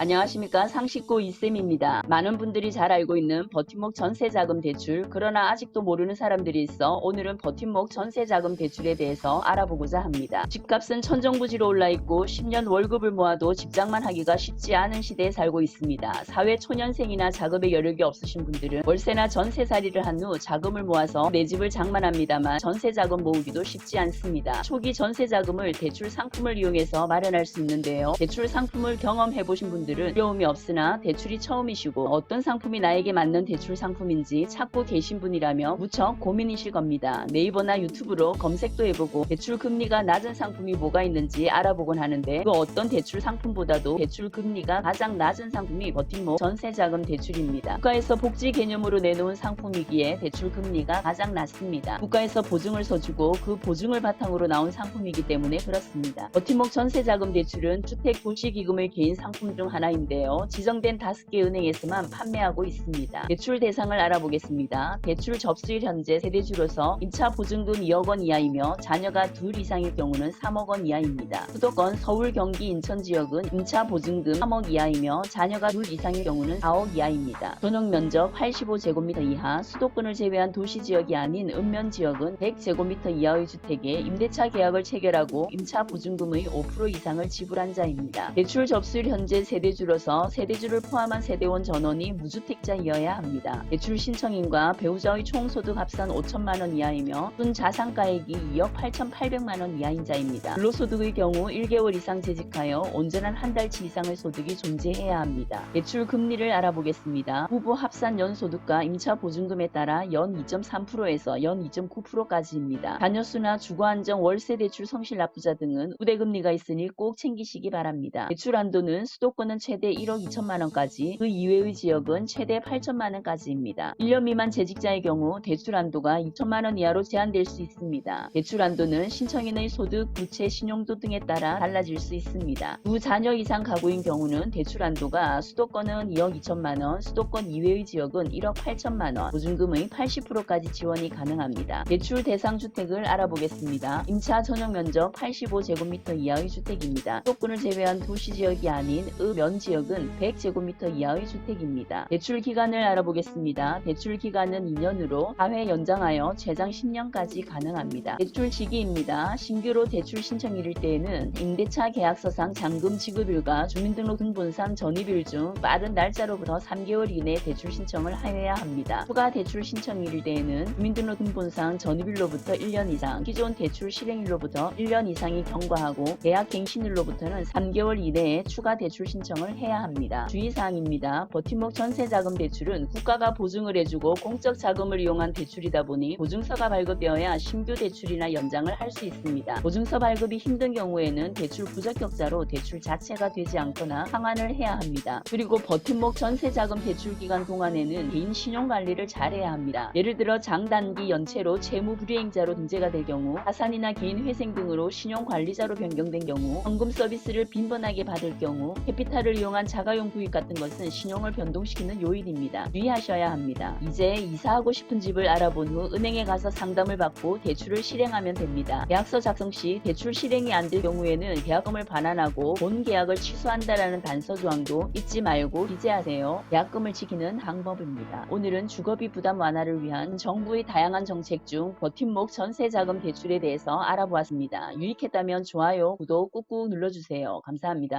안녕하십니까. 상식고 이쌤입니다. 많은 분들이 잘 알고 있는 버팀목 전세자금 대출, 그러나 아직도 모르는 사람들이 있어 오늘은 버팀목 전세자금 대출에 대해서 알아보고자 합니다. 집값은 천정부지로 올라있고 10년 월급을 모아도 직장만 하기가 쉽지 않은 시대에 살고 있습니다. 사회 초년생이나 작업에 여력이 없으신 분들은 월세나 전세살이를 한 후 자금을 모아서 내 집을 장만합니다만 전세자금 모으기도 쉽지 않습니다. 초기 전세자금을 대출 상품을 이용해서 마련할 수 있는데요. 대출 상품을 경험해보신 분들은 어려움이 없으나 대출이 처음이시고 어떤 상품이 나에게 맞는 대출 상품인지 찾고 계신 분이라면 무척 고민이실 겁니다. 네이버나 유튜브로 검색도 해보고 대출 금리가 낮은 상품이 뭐가 있는지 알아보곤 하는데 그 어떤 대출 상품보다도 대출 금리가 가장 낮은 상품이 버팀목 전세자금 대출입니다. 국가에서 복지 개념으로 내놓은 상품이기에 대출 금리가 가장 낮습니다. 국가에서 보증을 서주고 그 보증을 바탕으로 나온 상품이기 때문에 그렇습니다. 버팀목 전세자금 대출은 주택도시기금의 개인 상품 중 하나인데요. 지정된 5개 은행에서만 판매하고 있습니다. 대출 대상을 알아보겠습니다. 대출 접수일 현재 세대주로서 임차 보증금 2억 원 이하이며 자녀가 둘 이상일 경우는 3억 원 이하입니다. 수도권 서울, 경기, 인천 지역은 임차 보증금 3억 이하이며 자녀가 둘 이상일 경우는 4억 이하입니다. 전용 면적 85제곱미터 이하, 수도권을 제외한 도시지역이 아닌 읍면 지역은 100제곱미터 이하의 주택에 임대차 계약을 체결하고 임차 보증금의 5% 이상을 지불한 자입니다. 대출 접수일 현재 세대주로서 세대주를 포함한 세대원 전원이 무주택자이어야 합니다. 대출 신청인과 배우자의 총소득 합산 5천만 원 이하이며 순 자산가액이 2억 8,800만 원 이하인 자입니다. 근로소득의 경우 1개월 이상 재직하여 온전한 한 달치 이상의 소득이 존재해야 합니다. 대출 금리를 알아보겠습니다. 후보 합산 연소득과 임차 보증금에 따라 연 2.3%에서 연 2.9%까지입니다. 자녀수나 주거안정 월세 대출 성실 납부자 등은 우대금리가 있으니 꼭 챙기시기 바랍니다. 대출 한도는 수도권은 최대 1억 2천만 원까지, 그 이외의 지역은 최대 8천만 원까지입니다. 1년 미만 재직자의 경우 대출 한도가 2천만 원 이하로 제한될 수 있습니다. 대출 한도는 신청인의 소득, 부채, 신용도 등에 따라 달라질 수 있습니다. 두 자녀 이상 가구인 경우는 대출 한도가 수도권은 2억 2천만 원, 수도권 이외의 지역은 1억 8천만 원, 보증금의 80%까지 지원이 가능합니다. 대출 대상 주택을 알아보겠습니다. 임차 전용 면적 85제곱미터 이하의 주택입니다. 수도권을 제외한 도시지역이 아닌 읍면 지역은 100제곱미터 이하의 주택입니다. 대출 기간을 알아보겠습니다. 대출 기간은 2년으로 4회 연장하여 최장 10년까지 가능합니다. 대출 시기입니다. 신규로 대출 신청일일 때에는 임대차 계약서상 잔금 지급일과 주민등록등본상 전입일 중 빠른 날짜로부터 3개월 이내 대출 신청을 하여야 합니다. 추가 대출 신청일일 때에는 주민등록등본상 전입일로부터 1년 이상, 기존 대출 실행일로부터 1년 이상이 경과하고 계약 갱신일로부터는 3개월 이내에 추가 대출 신청을 해야 합니다. 주의사항입니다. 버팀목 전세자금 대출은 국가가 보증을 해주고 공적 자금을 이용한 대출이다 보니 보증서가 발급되어야 신규 대출이나 연장을 할 수 있습니다. 보증서 발급이 힘든 경우에는 대출 부적격자로 대출 자체가 되지 않거나 상환을 해야 합니다. 그리고 버팀목 전세자금 대출 기간 동안에는 개인 신용관리를 잘해야 합니다. 예를 들어 장단기 연체로 채무불이행자로 등재가 될 경우, 파산이나 개인 회생 등으로 신용관리자로 변경된 경우, 현금 서비스를 빈번하게 받을 경우, 캐피탈을 이용한 자가용 구입 같은 것은 신용을 변동시키는 요인입니다. 주의하셔야 합니다. 이제 이사하고 싶은 집을 알아본 후 은행에 가서 상담을 받고 대출을 실행하면 됩니다. 계약서 작성 시 대출 실행이 안 될 경우에는 계약금을 반환하고 본 계약을 취소한다라는 단서 조항도 잊지 말고 기재하세요. 계약금을 지키는 방법입니다. 오늘은 주거비 부담 완화를 위한 정부의 다양한 정책 중 버팀목 전세자금 대출에 대해서 알아보았습니다. 유익했다면 좋아요, 구독 꾹꾹 눌러주세요. 감사합니다.